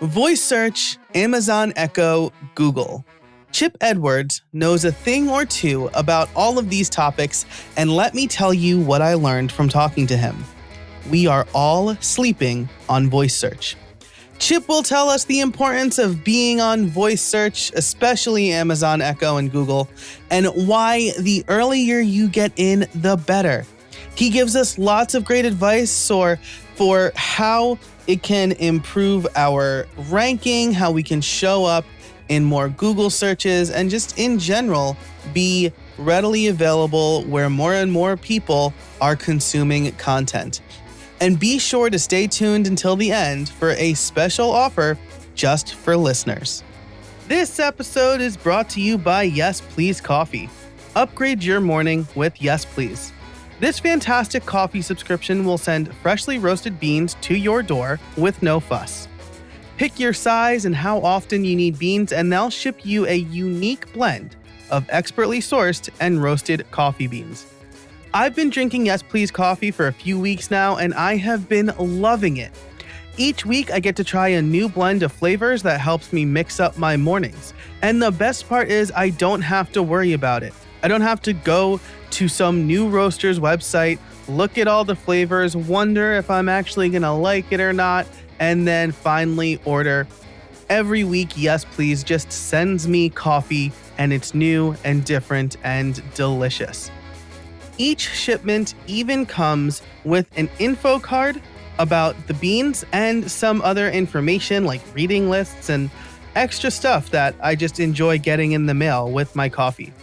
Voice search, Amazon Echo, Google. Chip Edwards knows a thing or two about all of these topics, and let me tell you what I learned from talking to him. We are all sleeping on voice search. Chip will tell us the importance of being on voice search, especially Amazon Echo and Google, and why the earlier you get in, the better. He gives us lots of great advice for how it can improve our ranking, how we can show up in more Google searches, and just in general be readily available where more and more people are consuming content. And be sure to stay tuned until the end for a special offer just for listeners. This episode is brought to you by Yes Please Coffee. Upgrade your morning with Yes Please. This fantastic coffee subscription will send freshly roasted beans to your door with no fuss. Pick your size and how often you need beans, and they'll ship you a unique blend of expertly sourced and roasted coffee beans. I've been drinking Yes Please coffee for a few weeks now, and I have been loving it. Each week, I get to try a new blend of flavors that helps me mix up my mornings. And the best part is I don't have to worry about it. I don't have to go to some new roaster's website, look at all the flavors, wonder if I'm actually going to like it or not, and then finally order. Every week, Yes Please just sends me coffee, and it's new and different and delicious. Each shipment even comes with an info card about the beans and some other information like reading lists and extra stuff that I just enjoy getting in the mail with my coffee.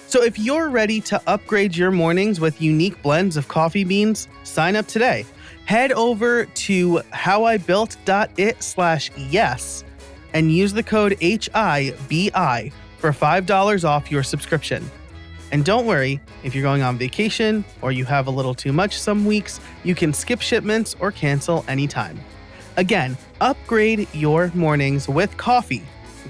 So if you're ready to upgrade your mornings with unique blends of coffee beans, sign up today. Head over to howibuilt.it/yes and use the code HIBI for $5 off your subscription. And don't worry, if you're going on vacation or you have a little too much some weeks, you can skip shipments or cancel anytime. Again, upgrade your mornings with coffee,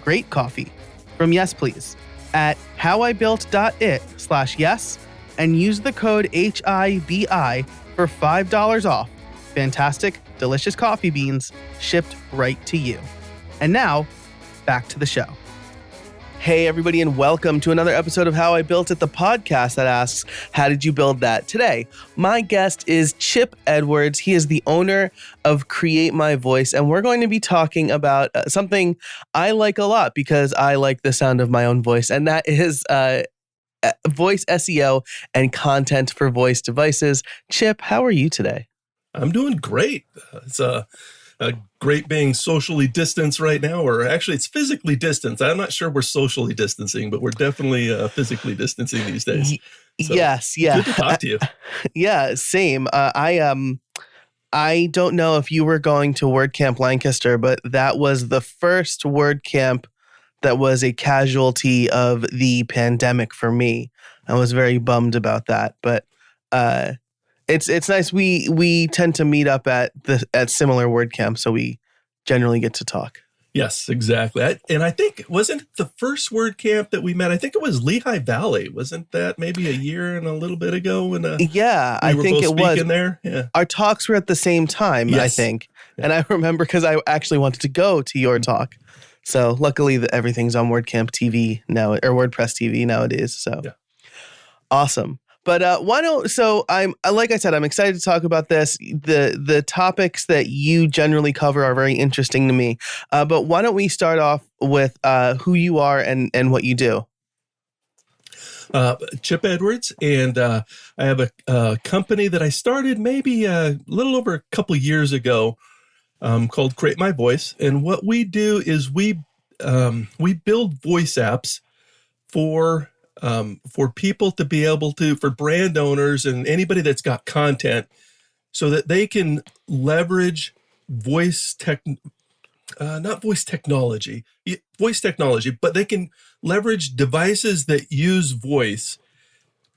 great coffee, from Yes Please at howibuilt.it/yes and use the code HIBI for $5 off. Fantastic, delicious coffee beans shipped right to you. And now, back to the show. Hey, everybody, and welcome to another episode of How I Built It, the podcast that asks, how did you build that? Today, my guest is Chip Edwards. He is the owner of Create My Voice, and we're going to be talking about something I like a lot because I like the sound of my own voice, and that is voice SEO and content for voice devices. Chip, how are you today? I'm doing great. It's great being socially distanced right now, or actually it's physically distanced. I'm not sure we're socially distancing, but we're definitely physically distancing these days. So, yes. Yeah. Good to talk to you. Yeah, same. I don't know if you were going to WordCamp Lancaster, but that was the first WordCamp that was a casualty of the pandemic for me. I was very bummed about that, but it's nice. We tend to meet up at similar WordCamp, so we generally get to talk. Yes, exactly. And I think, wasn't the first WordCamp that we met, I think it was Lehigh Valley. Wasn't that maybe a year and a little bit ago? When I think it was. There? Yeah. Our talks were at the same time, yes. I think. Yeah. And I remember because I actually wanted to go to your talk. So luckily everything's on WordCamp TV now, or WordPress TV nowadays. So yeah. Awesome. But I'm excited to talk about this. The topics that you generally cover are very interesting to me. But why don't we start off with who you are and what you do? Chip Edwards, and I have a company that I started maybe a little over a couple years ago called Create My Voice. And what we do is we build voice apps for people to be able to, for brand owners and anybody that's got content, so that they can leverage voice technology, but they can leverage devices that use voice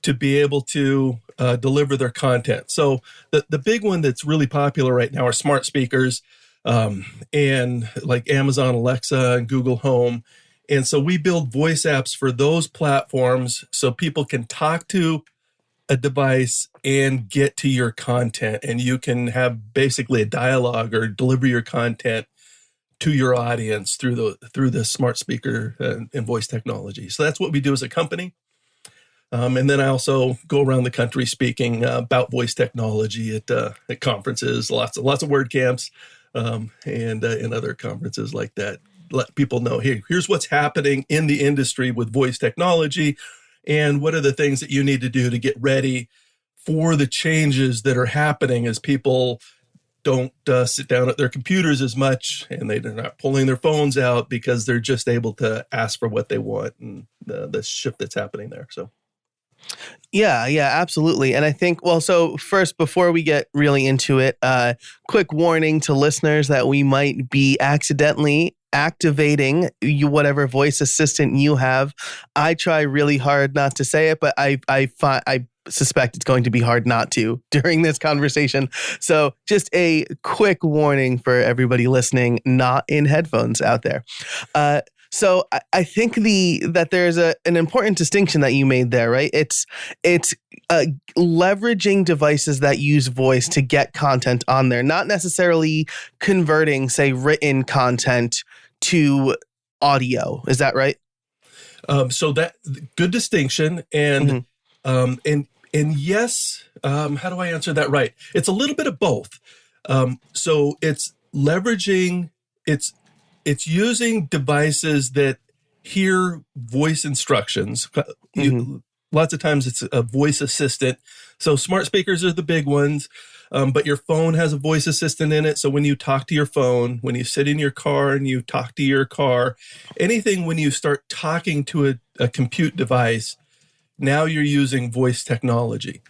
to be able to deliver their content. So the big one that's really popular right now are smart speakers, and like Amazon Alexa and Google Home. And so we build voice apps for those platforms so people can talk to a device and get to your content, and you can have basically a dialogue or deliver your content to your audience through the smart speaker and voice technology. So that's what we do as a company. And then I also go around the country speaking about voice technology at conferences, lots of WordCamps, and other conferences like that. Let people know, hey, here's what's happening in the industry with voice technology, and what are the things that you need to do to get ready for the changes that are happening as people don't sit down at their computers as much, and they're not pulling their phones out because they're just able to ask for what they want, and the shift that's happening there. So. Yeah, absolutely. And I think, well, so first, before we get really into it, quick warning to listeners that we might be accidentally activating whatever voice assistant you have. I try really hard not to say it, but I suspect it's going to be hard not to during this conversation. So just a quick warning for everybody listening, not in headphones out there. So I think that there's an important distinction that you made there, right? It's leveraging devices that use voice to get content on there, not necessarily converting, say, written content to audio. Is that right? So that good distinction, and and yes, how do I answer that right? It's a little bit of both. So it's leveraging it's using devices that hear voice instructions. Lots of times it's a voice assistant. So smart speakers are the big ones, but your phone has a voice assistant in it. So when you talk to your phone, when you sit in your car and you talk to your car, anything when you start talking to a compute device, now you're using voice technology.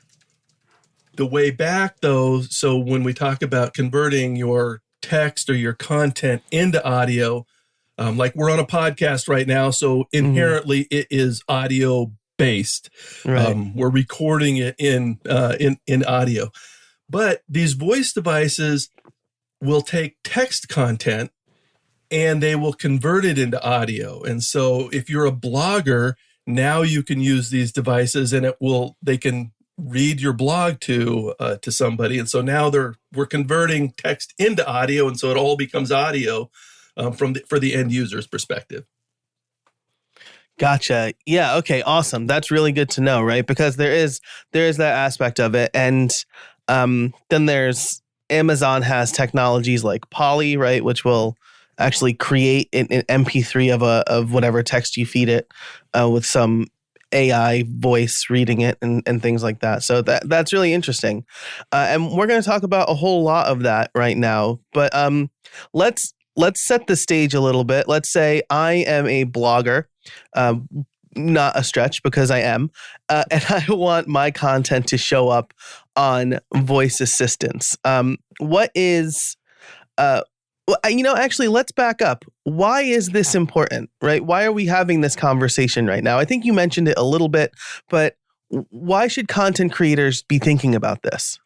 The way back, though, so when we talk about converting your text or your content into audio, like we're on a podcast right now, so inherently it is audio based. Right. We're recording it in audio, but these voice devices will take text content and they will convert it into audio. And so if you're a blogger, now you can use these devices and they can read your blog to somebody. And so now we're converting text into audio. And so it all becomes audio for the end user's perspective. Gotcha. Yeah. Okay. Awesome. That's really good to know, right? Because there is that aspect of it. And then there's Amazon has technologies like Poly, right? Which will actually create an MP3 of whatever text you feed it with some AI voice reading it and things like that. So that's really interesting. And we're going to talk about a whole lot of that right now. But let's set the stage a little bit. Let's say I am a blogger, not a stretch because I am, and I want my content to show up on voice assistants. What is actually, let's back up. Why is this important, right? Why are we having this conversation right now? I think you mentioned it a little bit, but why should content creators be thinking about this?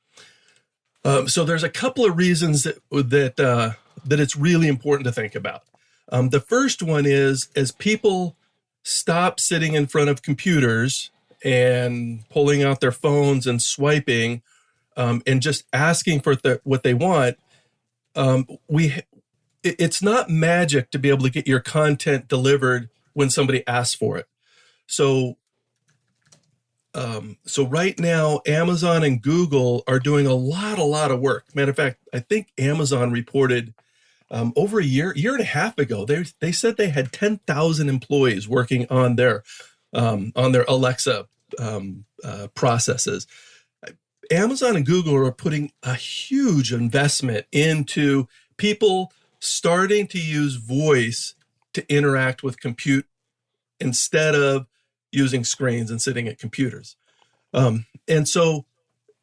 So there's a couple of reasons that it's really important to think about. The first one is, as people stop sitting in front of computers and pulling out their phones and swiping and just asking for what they want, it's not magic to be able to get your content delivered when somebody asks for it. So right now, Amazon and Google are doing a lot of work. Matter of fact, I think Amazon reported over a year and a half ago, they said they had 10,000 employees working on their Alexa processes. Amazon and Google are putting a huge investment into people starting to use voice to interact with compute instead of using screens and sitting at computers. And so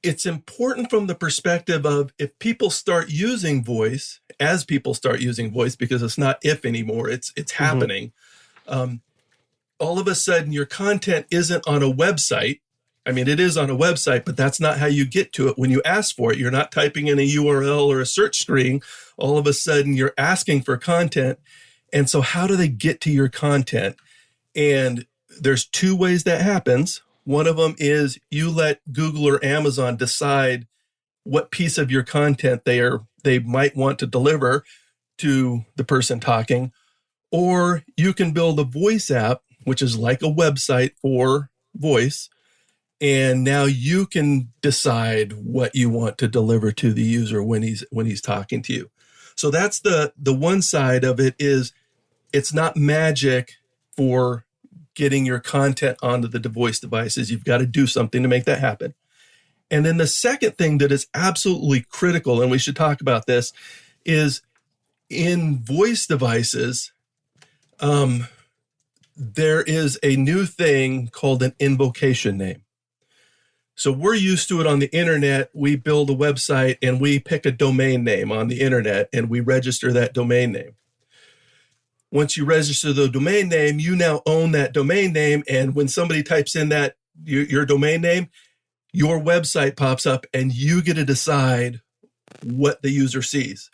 it's important from the perspective of, if people start using voice, because it's not if anymore, it's happening. All of a sudden your content isn't on a website. I mean, it is on a website, but that's not how you get to it when you ask for it. You're not typing in a URL or a search string. All of a sudden, you're asking for content. And so how do they get to your content? And there's two ways that happens. One of them is you let Google or Amazon decide what piece of your content they might want to deliver to the person talking. Or you can build a voice app, which is like a website for voice. And now you can decide what you want to deliver to the user when he's talking to you. So that's the one side of it. Is it's not magic for getting your content onto the voice devices. You've got to do something to make that happen. And then the second thing that is absolutely critical, and we should talk about this, is in voice devices, there is a new thing called an invocation name. So we're used to it on the internet. We build a website and we pick a domain name on the internet and we register that domain name. Once you register the domain name, you now own that domain name. And when somebody types in that your domain name, your website pops up and you get to decide what the user sees.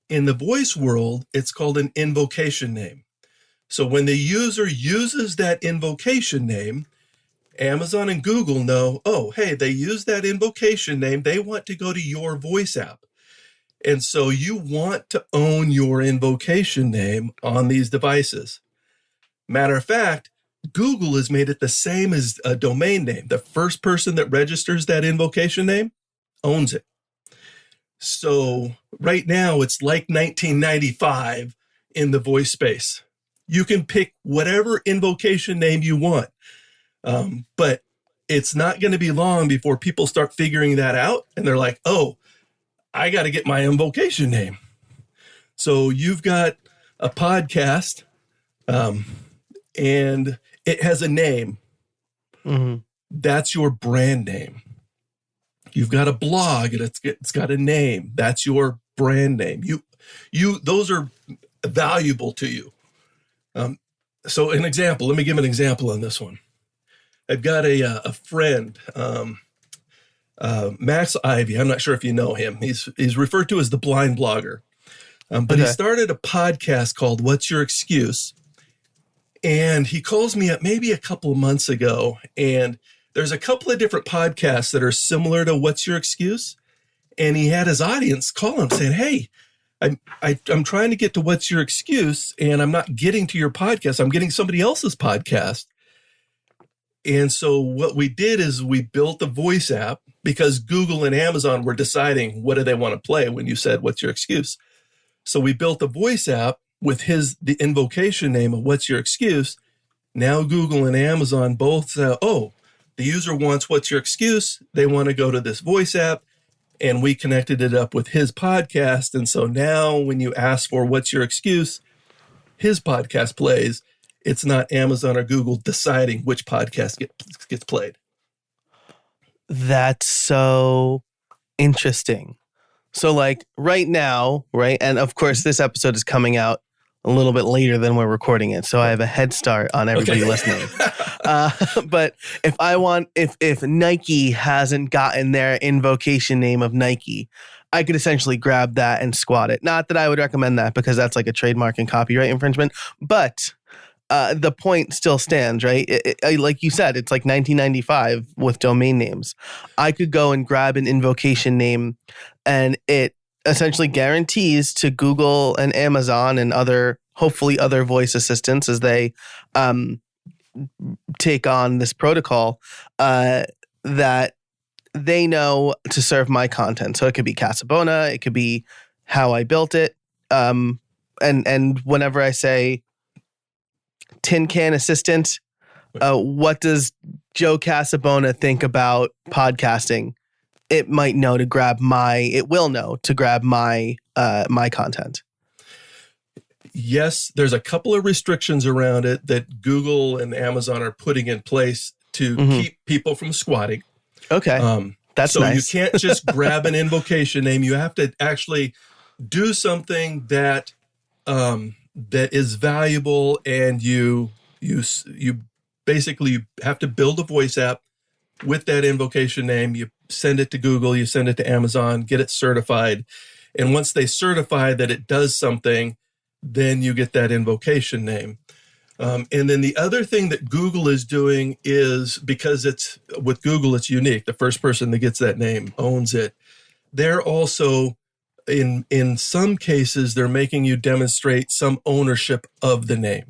In the voice world, it's called an invocation name. So when the user uses that invocation name, Amazon and Google know, oh, hey, they use that invocation name. They want to go to your voice app. And so you want to own your invocation name on these devices. Matter of fact, Google has made it the same as a domain name. The first person that registers that invocation name owns it. So right now, it's like 1995 in the voice space. You can pick whatever invocation name you want. But it's not going to be long before people start figuring that out. And they're like, oh, I got to get my invocation name. So you've got a podcast and it has a name. Mm-hmm. That's your brand name. You've got a blog and it's got a name. That's your brand name. Those are valuable to you. So an example, let me give an example on this one. I've got a friend, Max Ivy. I'm not sure if you know him. He's referred to as the blind blogger. But he started a podcast called What's Your Excuse? And he calls me up maybe a couple of months ago. And there's a couple of different podcasts that are similar to What's Your Excuse? And he had his audience call him saying, hey, I'm trying to get to What's Your Excuse? And I'm not getting to your podcast. I'm getting somebody else's podcast. And so what we did is we built a voice app because Google and Amazon were deciding what do they want to play when you said, what's your excuse? So we built a voice app with the invocation name of What's Your Excuse? Now Google and Amazon both say, oh, the user wants What's Your Excuse? They want to go to this voice app. And we connected it up with his podcast. And so now when you ask for What's Your Excuse? His podcast plays. It's not Amazon or Google deciding which podcast gets played. That's so interesting. So like right now, right? And of course, this episode is coming out a little bit later than we're recording it. So I have a head start on everybody listening. But if Nike hasn't gotten their invocation name of Nike, I could essentially grab that and squat it. Not that I would recommend that because that's like a trademark and copyright infringement, but the point still stands, right? Like you said, it's like 1995 with domain names. I could go and grab an invocation name and it essentially guarantees to Google and Amazon and hopefully other voice assistants as they take on this protocol that they know to serve my content. So it could be Casabona, it could be how I built it. And whenever I say tin can assistant, what does Joe Casabona think about podcasting? It will know to grab my content. Yes, there's a couple of restrictions around it that Google and Amazon are putting in place to keep people from squatting. Okay. That's so nice. You can't just grab an invocation name. You have to actually do something that is valuable, and you basically have to build a voice app with that invocation name. You send it to Google, you send it to Amazon, get it certified. And once they certify that it does something, then you get that invocation name. And then the other thing that Google is doing is, because it's with Google, it's unique. The first person that gets that name owns it. They're also, in some cases, they're making you demonstrate some ownership of the name.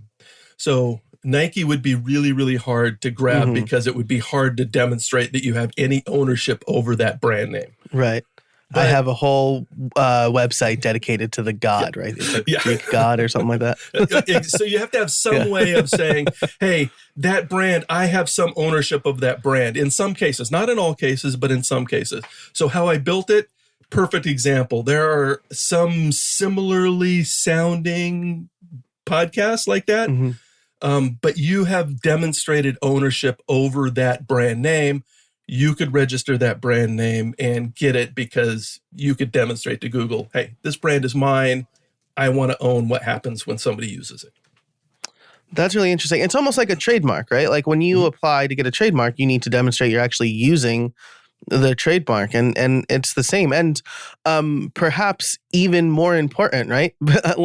So Nike would be really, really hard to grab because it would be hard to demonstrate that you have any ownership over that brand name. Right. But I have a whole website dedicated to the god, right? It's like Greek god or something like that. So you have to have some way of saying, hey, that brand, I have some ownership of that brand. In some cases, not in all cases, but in some cases. So how I built it, perfect example. There are some similarly sounding podcasts like that, but you have demonstrated ownership over that brand name. You could register that brand name and get it because you could demonstrate to Google, hey, this brand is mine. I want to own what happens when somebody uses it. That's really interesting. It's almost like a trademark, right? Like when you apply to get a trademark, you need to demonstrate you're actually using the trademark, and it's the same. And perhaps even more important, right?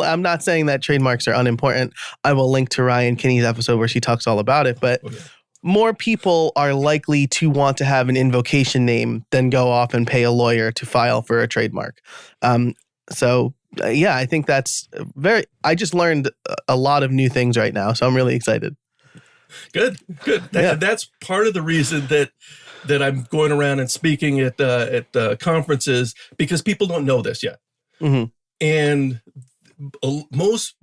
I'm not saying that trademarks are unimportant. I will link to Ryan Kinney's episode where she talks all about it, but more people are likely to want to have an invocation name than go off and pay a lawyer to file for a trademark. Yeah, I think that's I just learned a lot of new things right now, so I'm really excited. Good. That's part of the reason that I'm going around and speaking at conferences, because people don't know this yet. And most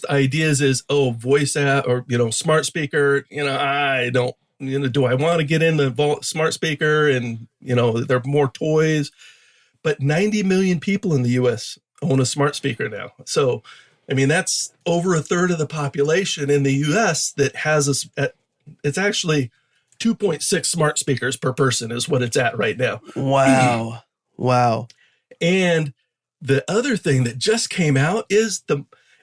ideas is, voice app or, smart speaker, I don't, do I want to get in the smart speaker? And, there are more toys, but 90 million people in the US own a smart speaker now. So, that's over a third of the population in the US that has it's actually 2.6 smart speakers per person is what it's at right now. Wow. And the other thing that just came out is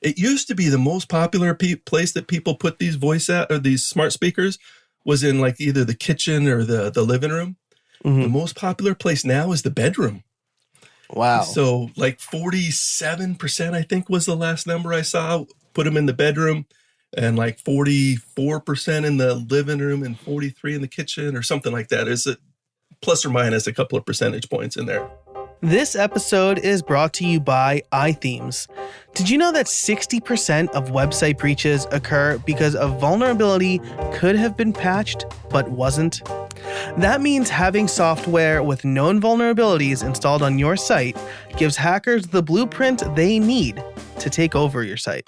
it used to be the most popular place that people put these these smart speakers was in like either the kitchen or the living room. The most popular place now is the bedroom. Wow. So like 47%, I think was the last number I saw, put them in the bedroom, and like 44% in the living room and 43% in the kitchen or something like that. Is it plus or minus a couple of percentage points in there? This episode is brought to you by iThemes. Did you know that 60% of website breaches occur because a vulnerability could have been patched but wasn't? That means having software with known vulnerabilities installed on your site gives hackers the blueprint they need to take over your site.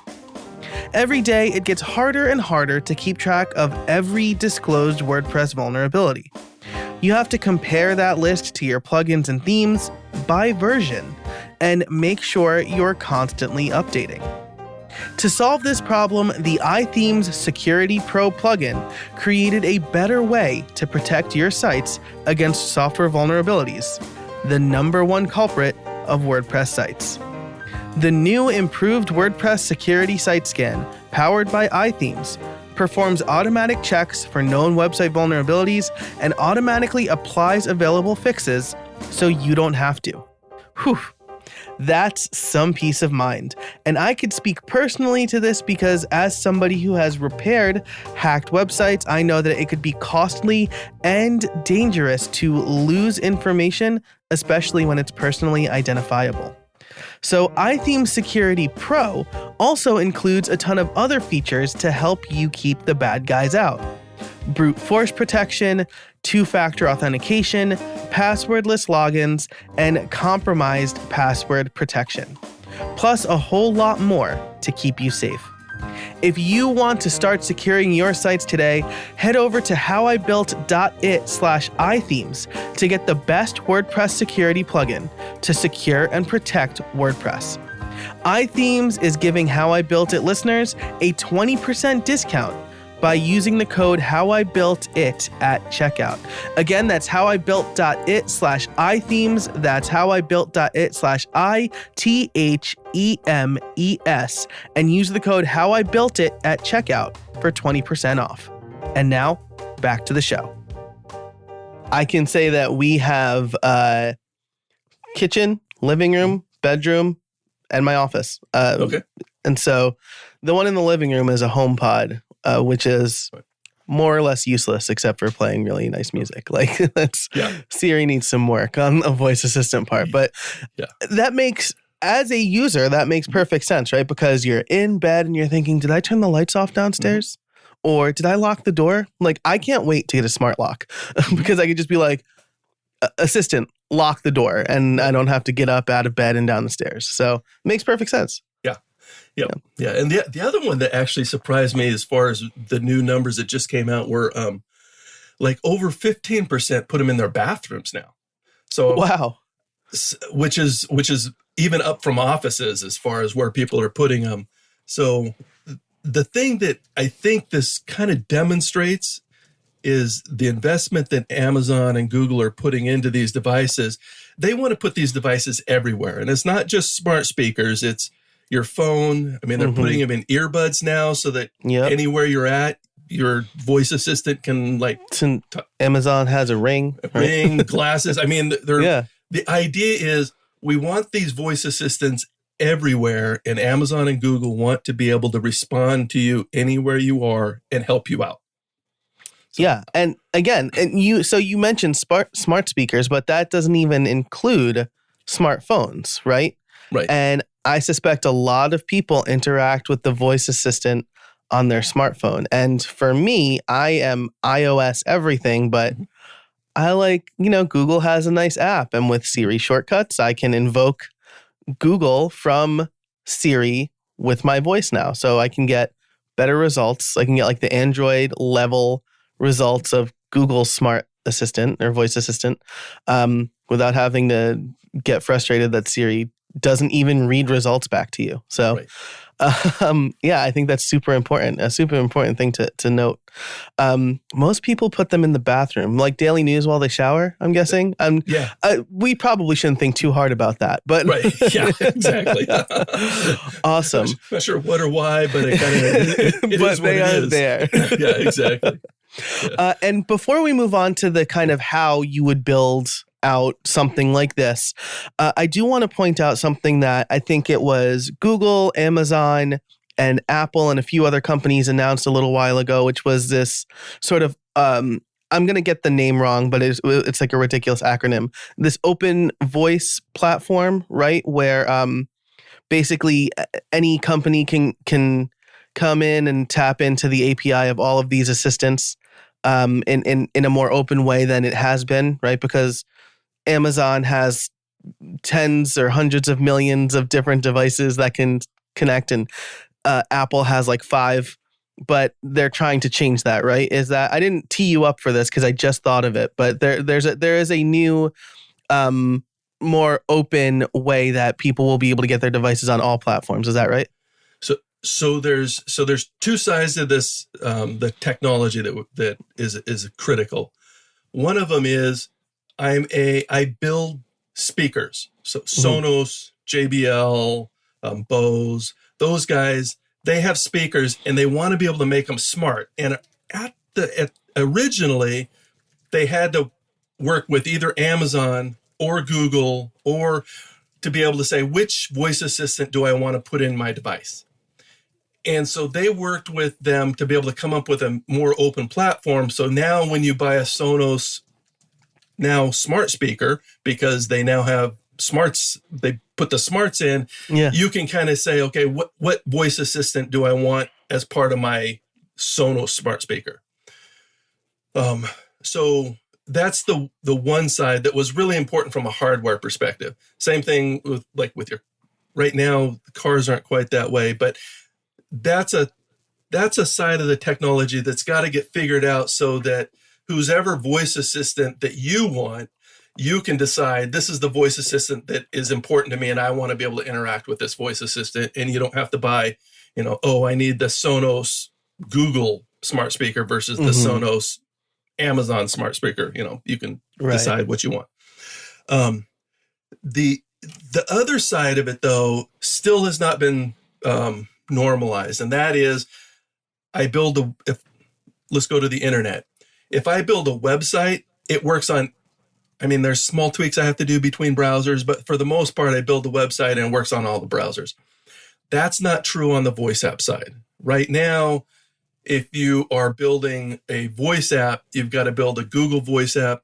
Every day, it gets harder and harder to keep track of every disclosed WordPress vulnerability. You have to compare that list to your plugins and themes by version and make sure you're constantly updating. To solve this problem, the iThemes Security Pro plugin created a better way to protect your sites against software vulnerabilities, the #1 culprit of WordPress sites. The new improved WordPress security site scan, powered by iThemes, performs automatic checks for known website vulnerabilities and automatically applies available fixes so you don't have to. Whew. That's some peace of mind. And I could speak personally to this because as somebody who has repaired hacked websites, I know that it could be costly and dangerous to lose information, especially when it's personally identifiable. So iThemes Security Pro also includes a ton of other features to help you keep the bad guys out. Brute force protection, two-factor authentication, passwordless logins, and compromised password protection. Plus a whole lot more to keep you safe. If you want to start securing your sites today, head over to howibuilt.it/ithemes to get the best WordPress security plugin to secure and protect WordPress. iThemes is giving How I Built It listeners a 20% discount by using the code HowIBuiltIt at checkout. Again, that's howibuilt.it/ithemes. That's howibuilt.it/ithemes, and use the code HowIBuiltIt at checkout for 20% off. And now, back to the show. I can say that we have kitchen, living room, bedroom, and my office. Okay. And so the one in the living room is a HomePod. which is more or less useless except for playing really nice music. Like Siri needs some work on the voice assistant part, but that makes, as a user, that makes perfect sense, right? Because you're in bed and you're thinking, did I turn the lights off downstairs? Or did I lock the door? Like, I can't wait to get a smart lock because I could just be like, assistant, lock the door, and I don't have to get up out of bed and down the stairs. So it makes perfect sense. Yeah. And the other one that actually surprised me as far as the new numbers that just came out were like over 15% put them in their bathrooms now. So wow, which is even up from offices as far as where people are putting them. So the thing that I think this kind of demonstrates is the investment that Amazon and Google are putting into these devices. They want to put these devices everywhere, and it's not just smart speakers. It's your phone. I mean, they're putting them in earbuds now so that anywhere you're at, your voice assistant can Amazon has a ring, glasses. I mean, the idea is we want these voice assistants everywhere, and Amazon and Google want to be able to respond to you anywhere you are and help you out. So. And again, you mentioned smart speakers, but that doesn't even include smartphones, right? Right. And I suspect a lot of people interact with the voice assistant on their smartphone. And for me, I am iOS everything, but I like, Google has a nice app. And with Siri shortcuts, I can invoke Google from Siri with my voice now. So I can get better results. I can get like the Android level results of Google's smart assistant or voice assistant without having to get frustrated that Siri doesn't even read results back to you. So, I think that's super important. A super important thing to note. Most people put them in the bathroom, like daily news while they shower, I'm guessing. We probably shouldn't think too hard about that. But yeah, exactly. Awesome. Not sure what or why, but it kind of but they are there. Yeah, exactly. Yeah. And before we move on to the kind of how you would build out something like this, I do want to point out something that I think it was Google, Amazon, and Apple and a few other companies announced a little while ago, which was this sort of, I'm going to get the name wrong, but it's like a ridiculous acronym. This open voice platform, right? Where basically any company can come in and tap into the API of all of these assistants in a more open way than it has been, right? Because Amazon has tens or hundreds of millions of different devices that can connect, and Apple has like 5, but they're trying to change that, right? Is that I didn't tee you up for this because I just thought of it, but there is a new, more open way that people will be able to get their devices on all platforms. Is that right? So there's two sides to this, the technology that is critical. One of them is I build speakers. So Sonos, JBL, Bose, those guys, they have speakers and they want to be able to make them smart. And originally they had to work with either Amazon or Google or to be able to say, which voice assistant do I want to put in my device? And so they worked with them to be able to come up with a more open platform. So now when you buy a Sonos smart speaker, because they now have smarts, they put the smarts in, you can kind of say, okay, what voice assistant do I want as part of my Sonos smart speaker? So that's the one side that was really important from a hardware perspective. Same thing with your, right now, cars aren't quite that way, but that's a side of the technology that's got to get figured out so that whoever voice assistant that you want, you can decide this is the voice assistant that is important to me and I want to be able to interact with this voice assistant. And you don't have to buy, I need the Sonos Google smart speaker versus the Sonos Amazon smart speaker. You can decide what you want. The other side of it, though, still has not been normalized. And that is let's go to the internet. If I build a website, it works on, there's small tweaks I have to do between browsers, but for the most part, I build the website and it works on all the browsers. That's not true on the voice app side. Right now, If you are building a voice app, you've got to build a Google voice app.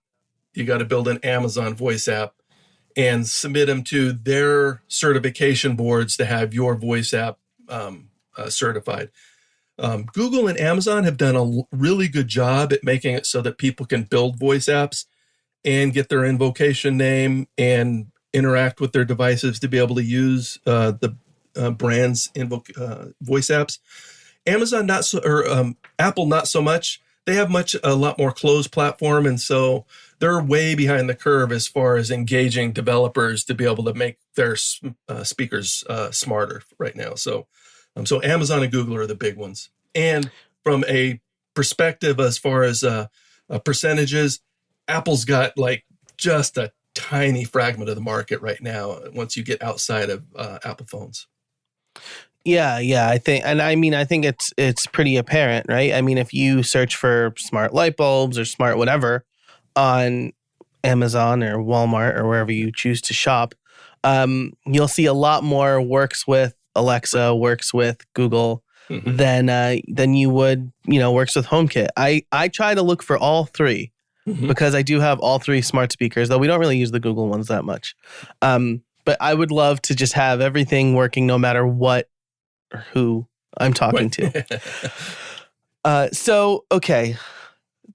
You got to build an Amazon voice app and submit them to their certification boards to have your voice app certified. Google and Amazon have done a really good job at making it so that people can build voice apps and get their invocation name and interact with their devices to be able to use the brand's voice apps. Amazon not so, or Apple not so much. They have a lot more closed platform, and so they're way behind the curve as far as engaging developers to be able to make their speakers smarter right now. So Amazon and Google are the big ones. And from a perspective as far as percentages, Apple's got like just a tiny fragment of the market right now once you get outside of Apple phones. Yeah, I think it's pretty apparent, right? I mean, if you search for smart light bulbs or smart whatever on Amazon or Walmart or wherever you choose to shop, you'll see a lot more works with Alexa, works with Google than you would, works with HomeKit. I try to look for all three because I do have all three smart speakers, though we don't really use the Google ones that much. But I would love to just have everything working no matter what or who I'm talking to. Okay,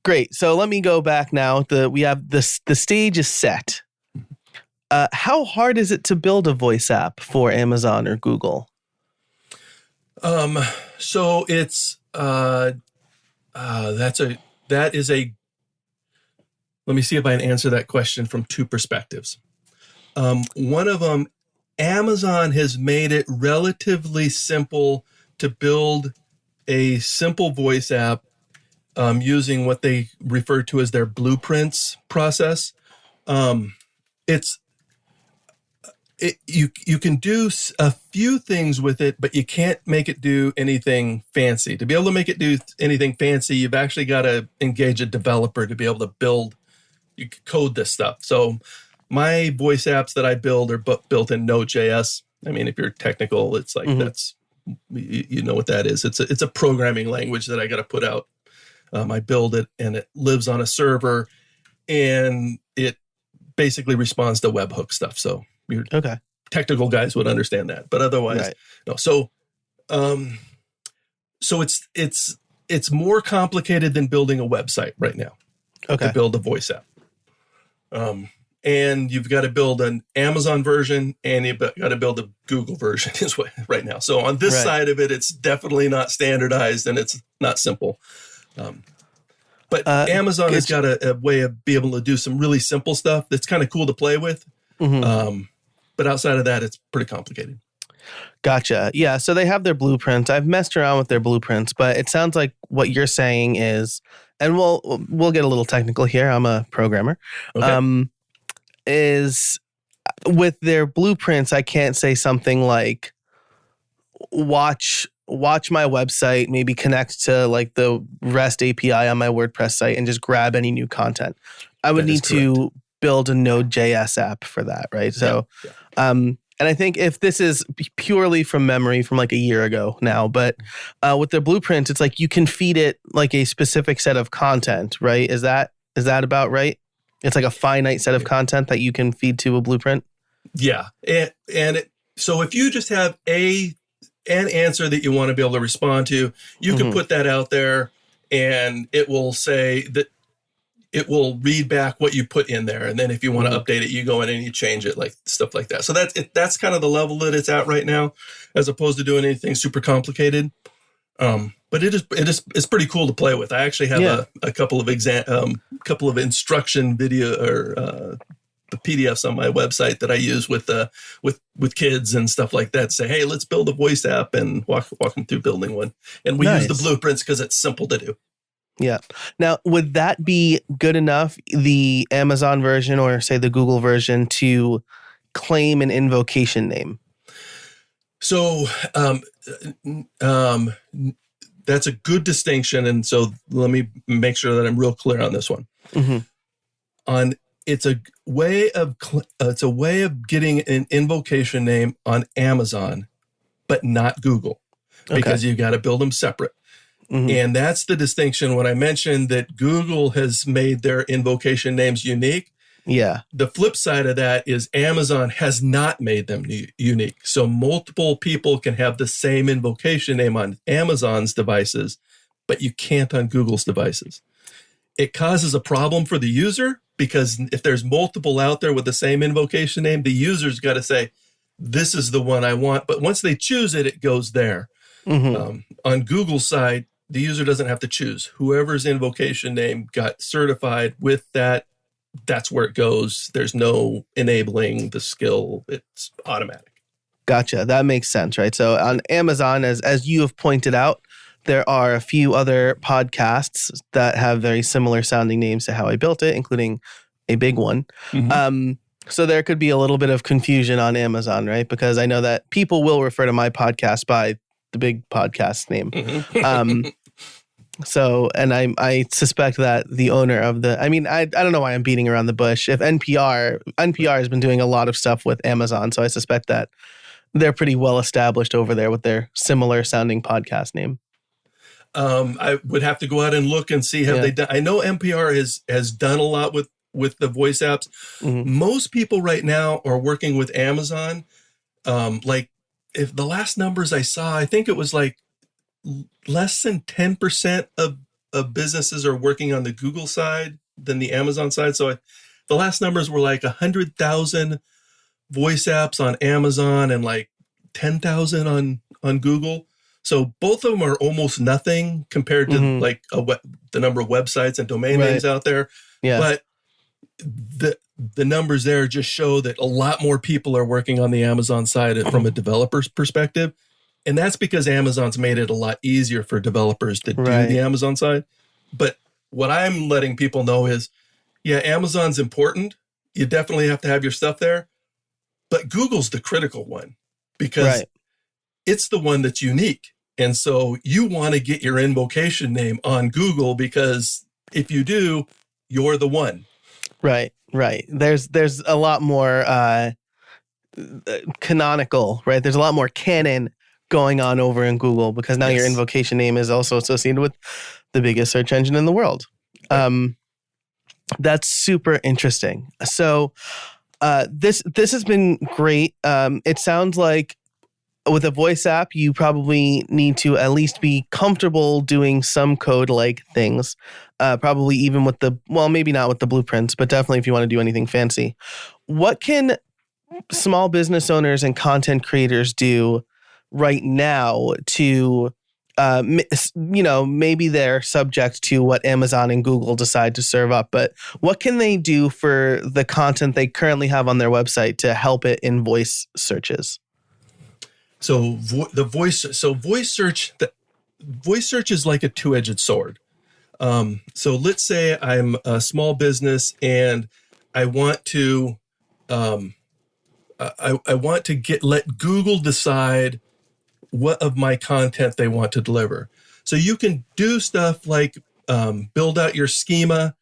great. So let me go back now. We have the stage is set. How hard is it to build a voice app for Amazon or Google? So it's let me see if I can answer that question from two perspectives. One of them, Amazon has made it relatively simple to build a simple voice app using what they refer to as their blueprints process. You can do a few things with it, but you can't make it do anything fancy. To be able to make it do anything fancy, you've actually got to engage a developer to be able to you code this stuff. So my voice apps that I build are built in Node.js. I mean, if you're technical, it's like that's, you know what that is. It's a programming language that I got to put out. I build it and it lives on a server and it basically responds to webhook stuff. So your technical guys would understand that, but otherwise, no. So it's more complicated than building a website right now. To build a voice app. And you've got to build an Amazon version and you've got to build a Google version right now. So on this side of it, it's definitely not standardized and it's not simple. But Amazon has got a way of being able to do some really simple stuff that's kind of cool to play with. But outside of that, it's pretty complicated. Gotcha. Yeah. So they have their blueprints. I've messed around with their blueprints, but it sounds like what you're saying is, and we'll get a little technical here. I'm a programmer. Is with their blueprints, I can't say something like watch my website, maybe connect to like the REST API on my WordPress site and just grab any new content. I would need to build a Node.js app for that, right? So, and I think if this is purely from memory from like a year ago now, but with the blueprint, it's like you can feed it like a specific set of content, right? Is that about right? It's like a finite set of content that you can feed to a blueprint. Yeah, so if you just have an answer that you want to be able to respond to, you can put that out there, and it will say that it will read back what you put in there, and then if you want to update it, you go in and you change it, like stuff like that. So that's kind of the level that it's at right now, as opposed to doing anything super complicated. But it's pretty cool to play with. I actually have a couple of instruction video or PDFs on my website that I use with kids and stuff like that. Say, hey, let's build a voice app and walk them through building one. And we use the blueprints because it's simple to do. Yeah. Now, would that be good enough, the Amazon version or say the Google version, to claim an invocation name? So that's a good distinction. And so let me make sure that I'm real clear on this one. It's a way of getting an invocation name on Amazon, but not Google, because you've got to build them separate. Mhm. And that's the distinction when I mentioned that Google has made their invocation names unique. Yeah. The flip side of that is Amazon has not made them unique. So multiple people can have the same invocation name on Amazon's devices, but you can't on Google's devices. It causes a problem for the user because if there's multiple out there with the same invocation name, the user's got to say, this is the one I want. But once they choose it, it goes there. On Google's side, the user doesn't have to choose. Whoever's invocation name got certified with that, that's where it goes. There's no enabling the skill. It's automatic. Gotcha. That makes sense, right? So on Amazon, as you have pointed out, there are a few other podcasts that have very similar sounding names to How I Built It, including a big one. So there could be a little bit of confusion on Amazon, right? Because I know that people will refer to my podcast by the big podcast name. So, and I suspect that the owner of the, I don't know why I'm beating around the bush. If NPR has been doing a lot of stuff with Amazon, so I suspect that they're pretty well established over there with their similar sounding podcast name. I would have to go out and look and see have they done. I know NPR has done a lot with the voice apps. Most people right now are working with Amazon. Like if the last numbers I saw, I think it was like less than 10% of businesses are working on the Google side than the Amazon side. So the last numbers were like 100,000 voice apps on Amazon and like 10,000 on Google. So both of them are almost nothing compared to like the number of websites and domain names out there. Yeah. But the numbers there just show that a lot more people are working on the Amazon side from a developer's perspective. And that's because Amazon's made it a lot easier for developers to do the Amazon side. But what I'm letting people know is, yeah, Amazon's important. You definitely have to have your stuff there. But Google's the critical one because it's the one that's unique. And so you want to get your invocation name on Google because if you do, you're the one. Right. There's a lot more canonical, right? There's a lot more canon going on over in Google because now your invocation name is also associated with the biggest search engine in the world. That's super interesting. So this has been great. It sounds like with a voice app, you probably need to at least be comfortable doing some code-like things. Probably even with maybe not with the blueprints, but definitely if you want to do anything fancy. What can small business owners and content creators do right now to, maybe they're subject to what Amazon and Google decide to serve up, but what can they do for the content they currently have on their website to help it in voice searches? So voice search is like a two-edged sword. So let's say I'm a small business and I want to, I want to let Google decide what of my content they want to deliver. So you can do stuff like build out your schema,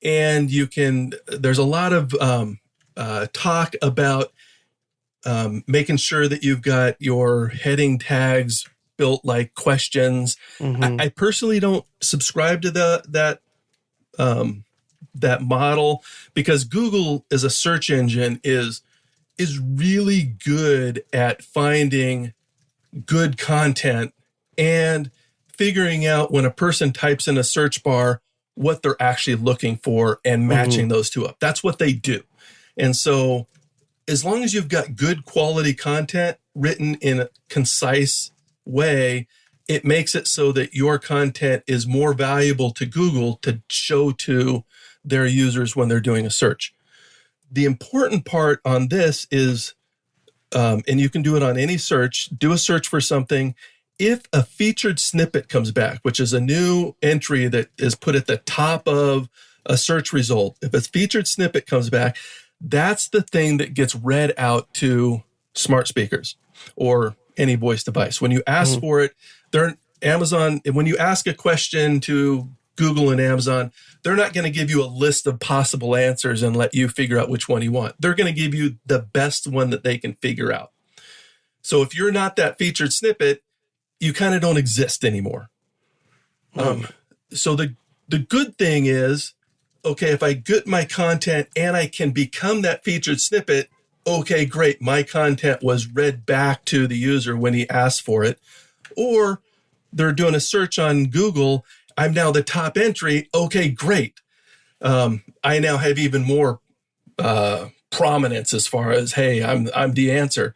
and there's a lot of talk about making sure that you've got your heading tags built like questions. I personally don't subscribe to that model because Google as a search engine is really good at finding good content and figuring out when a person types in a search bar what they're actually looking for and matching those two up. That's what they do. And so as long as you've got good quality content written in a concise way, it makes it so that your content is more valuable to Google to show to their users when they're doing a search. The important part on this is, and you can do it on any search, do a search for something. If a featured snippet comes back, which is a new entry that is put at the top of a search result, if a featured snippet comes back, that's the thing that gets read out to smart speakers or any voice device. When you ask for it, Amazon, when you ask a question to Google and Amazon, they're not going to give you a list of possible answers and let you figure out which one you want. They're going to give you the best one that they can figure out. So if you're not that featured snippet, you kind of don't exist anymore. So the good thing is, okay, if I get my content and I can become that featured snippet, okay, great. My content was read back to the user when he asked for it. Or they're doing a search on Google. I'm now the top entry. Okay, great. I now have even more prominence as far as, hey, I'm the answer.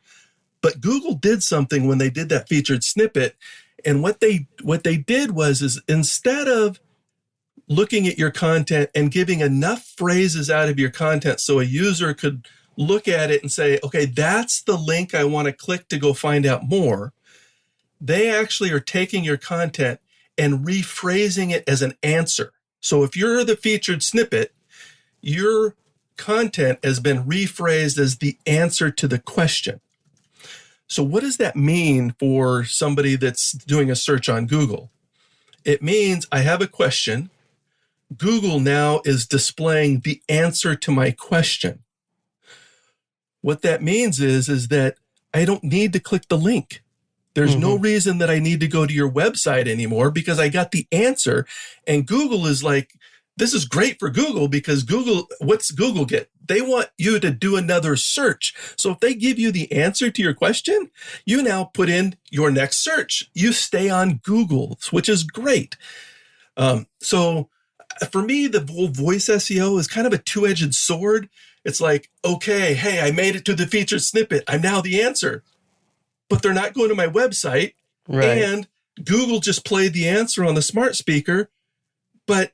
But Google did something when they did that featured snippet. And what they did was instead of looking at your content and giving enough phrases out of your content so a user could look at it and say, okay, that's the link I want to click to go find out more, they actually are taking your content and rephrasing it as an answer. So if you're the featured snippet, your content has been rephrased as the answer to the question. So what does that mean for somebody that's doing a search on Google? It means I have a question. Google now is displaying the answer to my question. What that means is that I don't need to click the link. There's no reason that I need to go to your website anymore because I got the answer. And Google is like, this is great for Google because what's Google get? They want you to do another search. So if they give you the answer to your question, you now put in your next search. You stay on Google, which is great. So for me, the whole voice SEO is kind of a two-edged sword. It's like, okay, hey, I made it to the featured snippet. I'm now the answer. But they're not going to my website. Right. And Google just played the answer on the smart speaker. But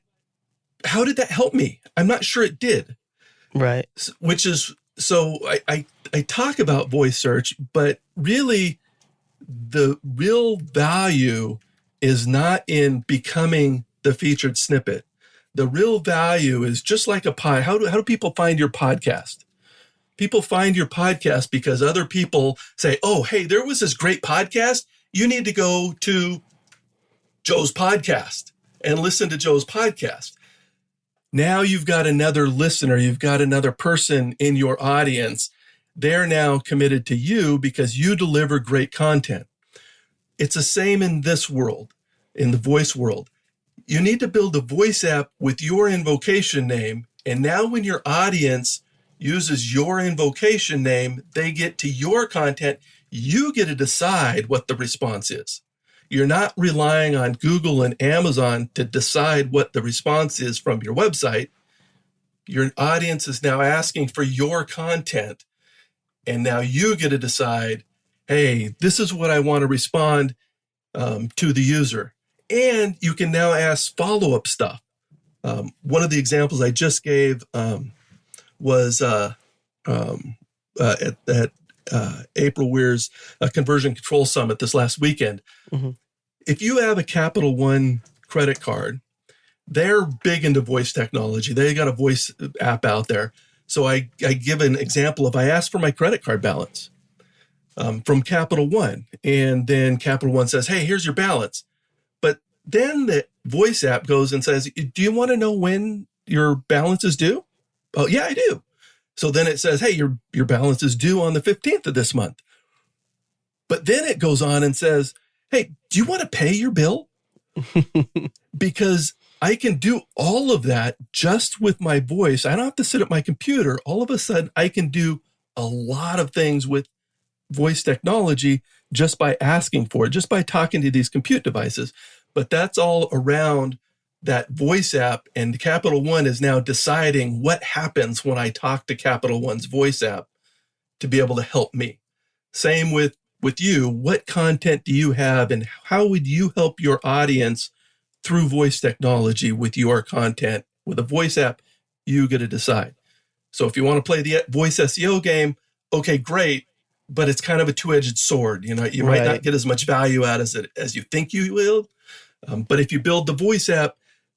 how did that help me? I'm not sure it did. Right. Which is, so I talk about voice search, but really the real value is not in becoming the featured snippet. The real value is just like a pod. How do people find your podcast? People find your podcast because other people say, oh, hey, there was this great podcast. You need to go to Joe's podcast and listen to Joe's podcast. Now you've got another listener. You've got another person in your audience. They're now committed to you because you deliver great content. It's the same in this world, in the voice world. You need to build a voice app with your invocation name. And now when your audience uses your invocation name, they get to your content. You get to decide what the response is. You're not relying on Google and Amazon to decide what the response is from your website. Your audience is now asking for your content. And now you get to decide, hey, this is what I want to respond to the user. And you can now ask follow-up stuff. One of the examples I just gave was at April Weir's Conversion Control Summit this last weekend. Mm-hmm. If you have a Capital One credit card, they're big into voice technology. They got a voice app out there. So I give an example of I asked for my credit card balance from Capital One. And then Capital One says, hey, here's your balance. But then the voice app goes and says, do you want to know when your balance is due? Oh, yeah, I do. So then it says, hey, your balance is due on the 15th of this month. But then it goes on and says, hey, do you want to pay your bill? Because I can do all of that just with my voice. I don't have to sit at my computer. All of a sudden, I can do a lot of things with voice technology just by asking for it, just by talking to these compute devices. But that's all around that voice app, and Capital One is now deciding what happens when I talk to Capital One's voice app to be able to help me. Same with you. What content do you have, and how would you help your audience through voice technology with your content? With a voice app, you get to decide. So if you want to play the voice SEO game, okay, great, but it's kind of a two-edged sword. You might not get as much value out of it as you think you will. But if you build the voice app,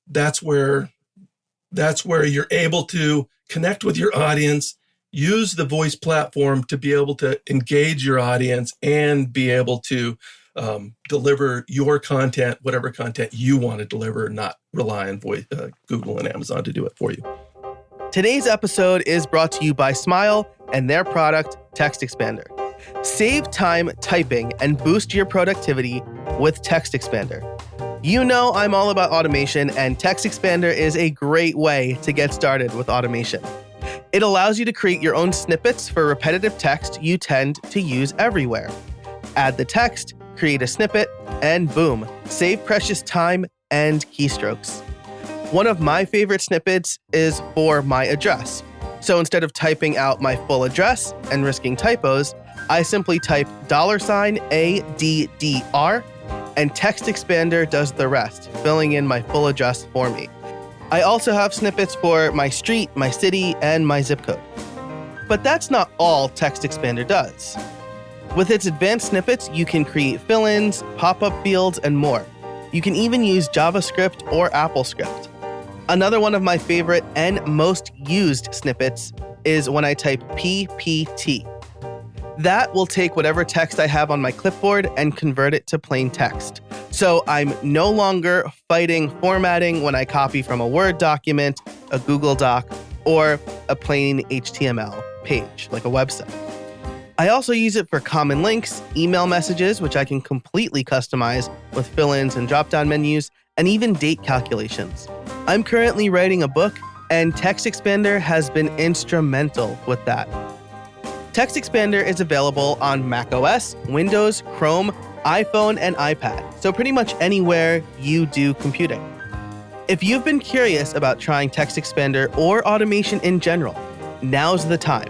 that's where you're able to connect with your audience, use the voice platform to be able to engage your audience and be able to deliver your content, whatever content you want to deliver, not rely on Google and Amazon to do it for you. Today's episode is brought to you by Smile and their product, Text Expander. Save time typing and boost your productivity with Text Expander. You know I'm all about automation, and Text Expander is a great way to get started with automation. It allows you to create your own snippets for repetitive text you tend to use everywhere. Add the text, create a snippet, and boom, save precious time and keystrokes. One of my favorite snippets is for my address. So instead of typing out my full address and risking typos, I simply type $ADDR, and Text Expander does the rest, filling in my full address for me. I also have snippets for my street, my city, and my zip code. But that's not all Text Expander does. With its advanced snippets, you can create fill-ins, pop-up fields, and more. You can even use JavaScript or AppleScript. Another one of my favorite and most used snippets is when I type PPT. That will take whatever text I have on my clipboard and convert it to plain text. So I'm no longer fighting formatting when I copy from a Word document, a Google Doc, or a plain HTML page, like a website. I also use it for common links, email messages, which I can completely customize with fill-ins and drop-down menus, and even date calculations. I'm currently writing a book, and Text Expander has been instrumental with that. Text Expander is available on macOS, Windows, Chrome, iPhone, and iPad, so pretty much anywhere you do computing. If you've been curious about trying Text Expander or automation in general, now's the time.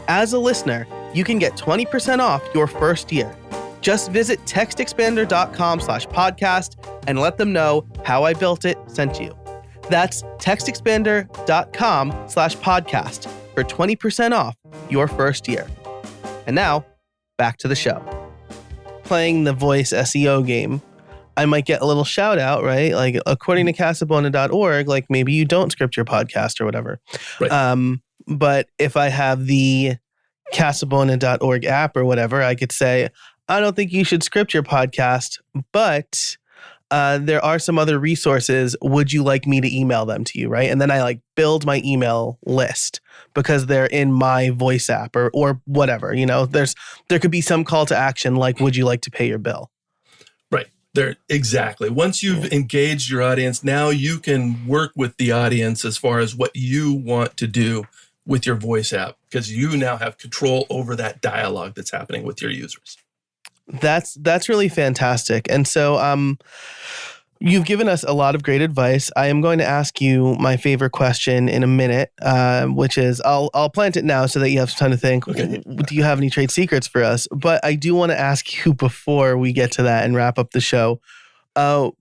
As a listener, you can get 20% off your first year. Just visit textexpander.com/podcast and let them know How I Built It sent you. That's textexpander.com/podcast for 20% off your first year. And now, back to the show. Playing the voice SEO game, I might get a little shout out, right? Like according to Casabona.org, like maybe you don't script your podcast or whatever. Right. But if I have the Casabona.org app or whatever, I could say, I don't think you should script your podcast, but there are some other resources. Would you like me to email them to you, right? And then I like build my email list because they're in my voice app or whatever. You know, there could be some call to action like, would you like to pay your bill? Right. There, exactly. Once you've engaged your audience, now you can work with the audience as far as what you want to do with your voice app, because you now have control over that dialogue that's happening with your users. That's really fantastic. And so you've given us a lot of great advice. I am going to ask you my favorite question in a minute, which is I'll plant it now so that you have some time to think. Okay. Do you have any trade secrets for us? But I do want to ask you before we get to that and wrap up the show. I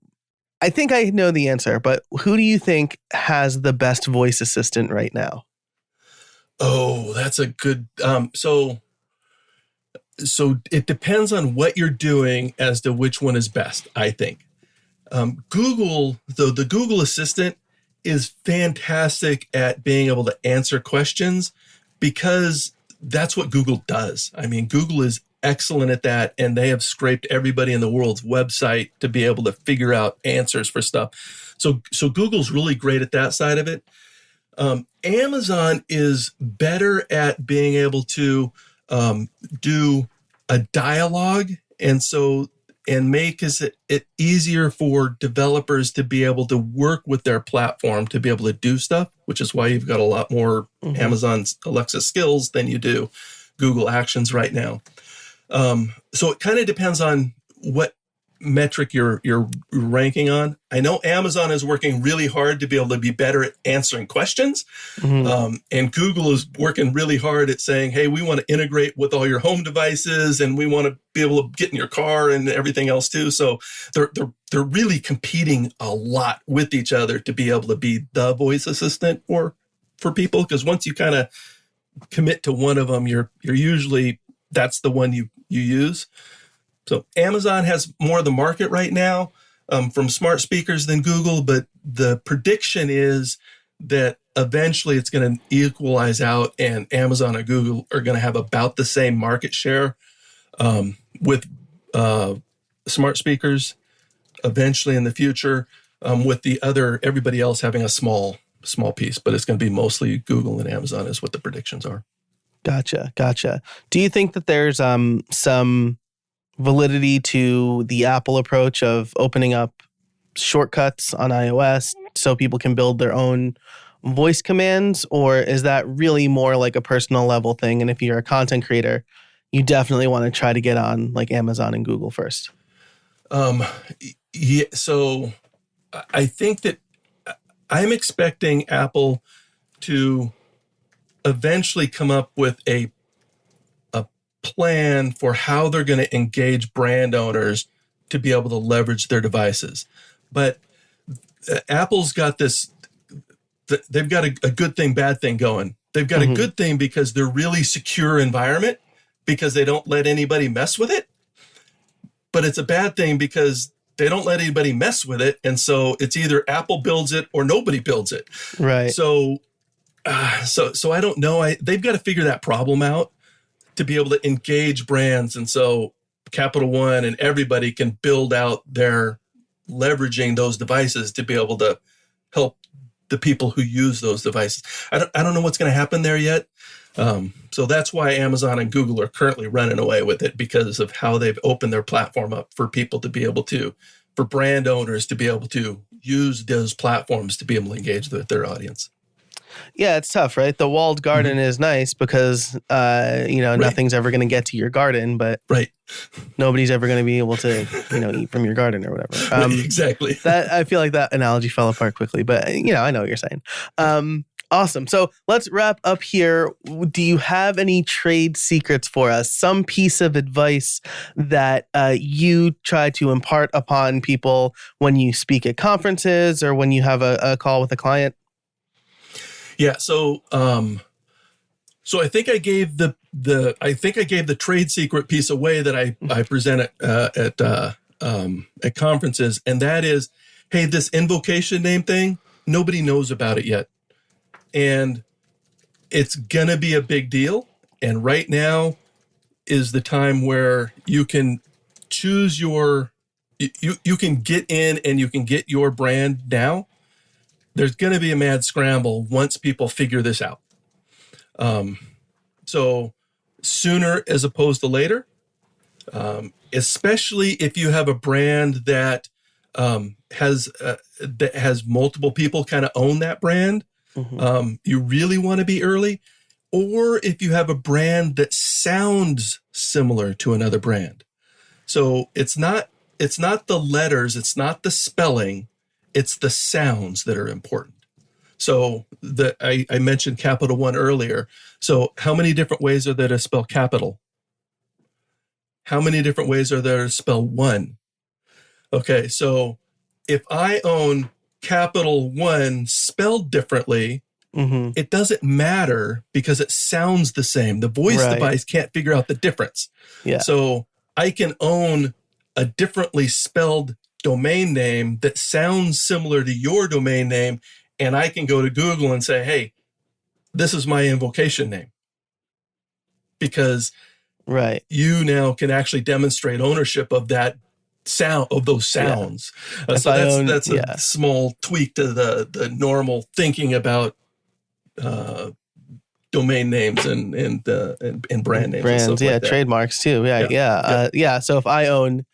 think I know the answer, but who do you think has the best voice assistant right now? Oh, that's a good. So it depends on what you're doing as to which one is best, I think. Google, though, the Google Assistant is fantastic at being able to answer questions because that's what Google does. I mean, Google is excellent at that, and they have scraped everybody in the world's website to be able to figure out answers for stuff. So Google's really great at that side of it. Amazon is better at being able to do a dialogue and make it easier for developers to be able to work with their platform to be able to do stuff, which is why you've got a lot more Amazon's Alexa skills than you do Google Actions right now. So it kind of depends on what metric you're ranking on. I know Amazon is working really hard to be able to be better at answering questions. And Google is working really hard at saying, hey, we want to integrate with all your home devices and we want to be able to get in your car and everything else too. So they're really competing a lot with each other to be able to be the voice assistant for people. Because once you kind of commit to one of them, you're usually, that's the one you use. So Amazon has more of the market right now from smart speakers than Google, but the prediction is that eventually it's going to equalize out and Amazon and Google are going to have about the same market share with smart speakers eventually in the future, with everybody else having a small piece, but it's going to be mostly Google and Amazon is what the predictions are. Gotcha. Do you think that there's some validity to the Apple approach of opening up shortcuts on iOS so people can build their own voice commands, or is that really more like a personal level thing? And if you're a content creator, you definitely want to try to get on like Amazon and Google first. Yeah, so I think that I'm expecting Apple to eventually come up with a plan for how they're going to engage brand owners to be able to leverage their devices. But Apple's got this, they've got a good thing, bad thing going. They've got a good thing because they're really secure environment because they don't let anybody mess with it. But it's a bad thing because they don't let anybody mess with it. And so it's either Apple builds it or nobody builds it. Right. So I don't know. They've got to figure that problem out to be able to engage brands. And so Capital One and everybody can build out their leveraging those devices to be able to help the people who use those devices. I don't know what's going to happen there yet. So that's why Amazon and Google are currently running away with it, because of how they've opened their platform up for people to be able to, for brand owners to be able to use those platforms to be able to engage with their audience. Yeah, it's tough, right? The walled garden is nice because, nothing's ever going to get to your garden, but nobody's ever going to be able to, eat from your garden or whatever. Right, exactly. That I feel like that analogy fell apart quickly, but, I know what you're saying. Awesome. So let's wrap up here. Do you have any trade secrets for us? Some piece of advice that you try to impart upon people when you speak at conferences or when you have a call with a client? Yeah. So I think I gave the trade secret piece away that I present at conferences, and that is, hey, this invocation name thing, nobody knows about it yet, and it's gonna be a big deal. And right now is the time where you can choose you can get in and you can get your brand now. There's going to be a mad scramble once people figure this out. So sooner as opposed to later, especially if you have a brand that has multiple people kind of own that brand. You really want to be early. Or if you have a brand that sounds similar to another brand. So it's not the letters, it's not the spelling, it's the sounds that are important. So I mentioned Capital One earlier. So how many different ways are there to spell capital? How many different ways are there to spell one? Okay, so if I own Capital One spelled differently, it doesn't matter because it sounds the same. The voice device can't figure out the difference. Yeah. So I can own a differently spelled domain name that sounds similar to your domain name, and I can go to Google and say, hey, this is my invocation name. Because you now can actually demonstrate ownership of that sound, of those sounds. So that's a small tweak to the normal thinking about domain names and brand names. Brands, and stuff like that. Trademarks too. So if I own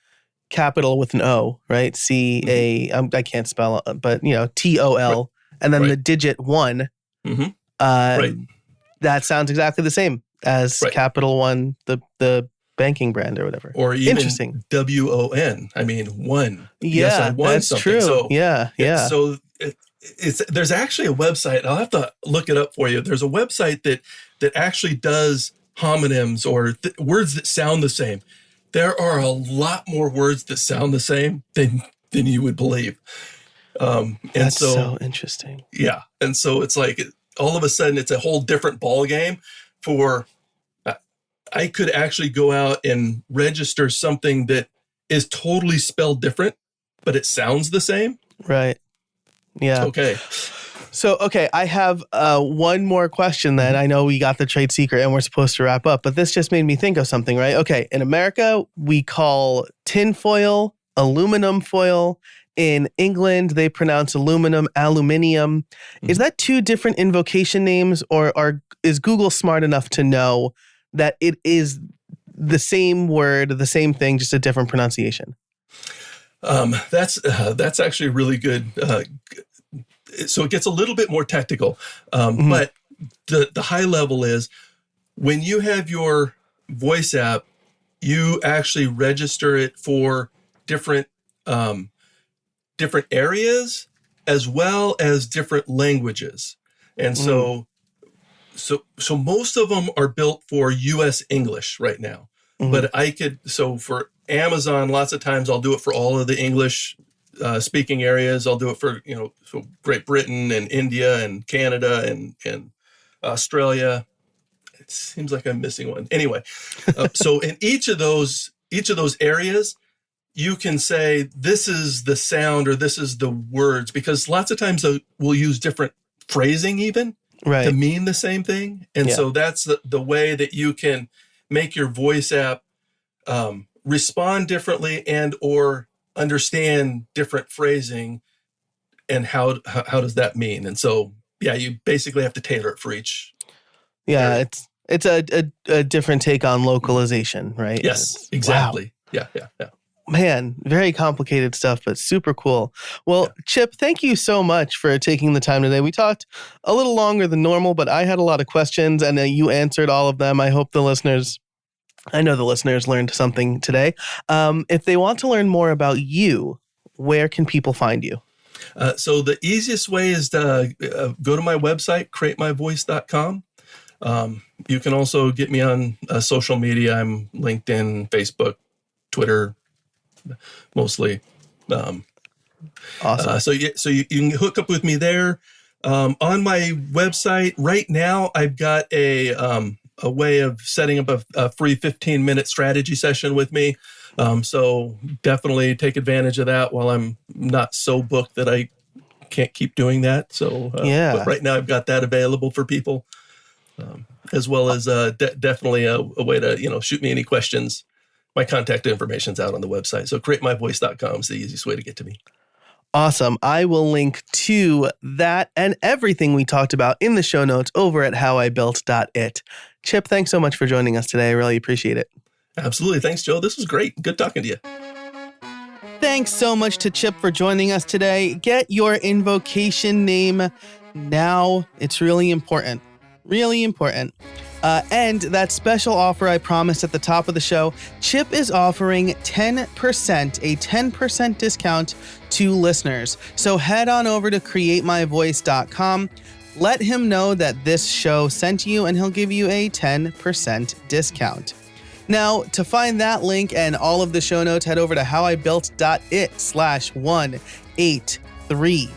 capital with an O, right? I can't spell it, but TOL, and then the digit 1. That sounds exactly the same as Capital One, the banking brand or whatever. Or even WON. I mean, one. Yes, I won that's something. True. So, So there's actually a website. I'll have to look it up for you. There's a website that actually does homonyms or words that sound the same. There are a lot more words that sound the same than you would believe. That's so interesting. Yeah. And so it's like all of a sudden it's a whole different ball game for I could actually go out and register something that is totally spelled different, but it sounds the same. Right. Yeah. Okay. So, I have one more question then. I know we got the trade secret and we're supposed to wrap up, but this just made me think of something, right? Okay. In America, we call tin foil aluminum foil. In England, they pronounce aluminium. Is that two different invocation names, or is Google smart enough to know that it is the same word, the same thing, just a different pronunciation? That's actually really good. So it gets a little bit more technical, but the high level is when you have your voice app, you actually register it for different areas as well as different languages, and so most of them are built for U.S. English right now. But for Amazon, lots of times I'll do it for all of the English speaking areas. I'll do it for, so Great Britain and India and Canada and Australia. It seems like I'm missing one. Anyway, so in each of those areas, you can say, this is the sound or this is the words, because lots of times we'll use different phrasing even to mean the same thing. And so that's the way that you can make your voice app respond differently and or understand different phrasing, and how does that mean? And so, you basically have to tailor it for each. Yeah, area. It's a different take on localization, right? Yes, exactly. Wow. Yeah. Man, very complicated stuff, but super cool. Well, Chip, thank you so much for taking the time today. We talked a little longer than normal, but I had a lot of questions and you answered all of them. I know the listeners learned something today. If they want to learn more about you, where can people find you? So the easiest way is to go to my website, createmyvoice.com. You can also get me on social media. I'm LinkedIn, Facebook, Twitter, mostly. Awesome. So you can hook up with me there. On my website right now, I've got a way of setting up a free 15-minute strategy session with me. So definitely take advantage of that while I'm not so booked that I can't keep doing that. So but right now I've got that available for people, as well as definitely a way to shoot me any questions. My contact information's out on the website. So createmyvoice.com is the easiest way to get to me. Awesome. I will link to that and everything we talked about in the show notes over at howibuilt.it. Chip, thanks so much for joining us today. I really appreciate it. Absolutely. Thanks, Joe. This was great. Good talking to you. Thanks so much to Chip for joining us today. Get your invocation name now. It's really important. Really important. And that special offer I promised at the top of the show, Chip is offering 10%, a 10% discount to listeners. So head on over to createmyvoice.com. Let him know that this show sent you, and he'll give you a 10% discount. Now, to find that link and all of the show notes, head over to howibuilt.it/183.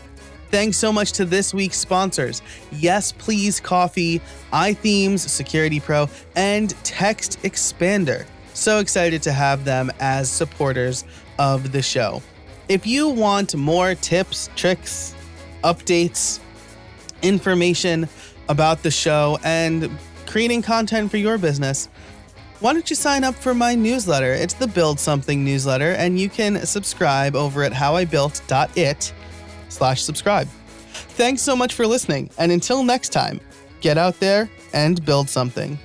Thanks so much to this week's sponsors, Yes Please Coffee, iThemes, Security Pro, and Text Expander. So excited to have them as supporters of the show. If you want more tips, tricks, updates, information about the show and creating content for your business, why don't you sign up for my newsletter? It's the Build Something newsletter, and you can subscribe over at howibuilt.it/subscribe. Thanks so much for listening, and until next time, get out there and build something.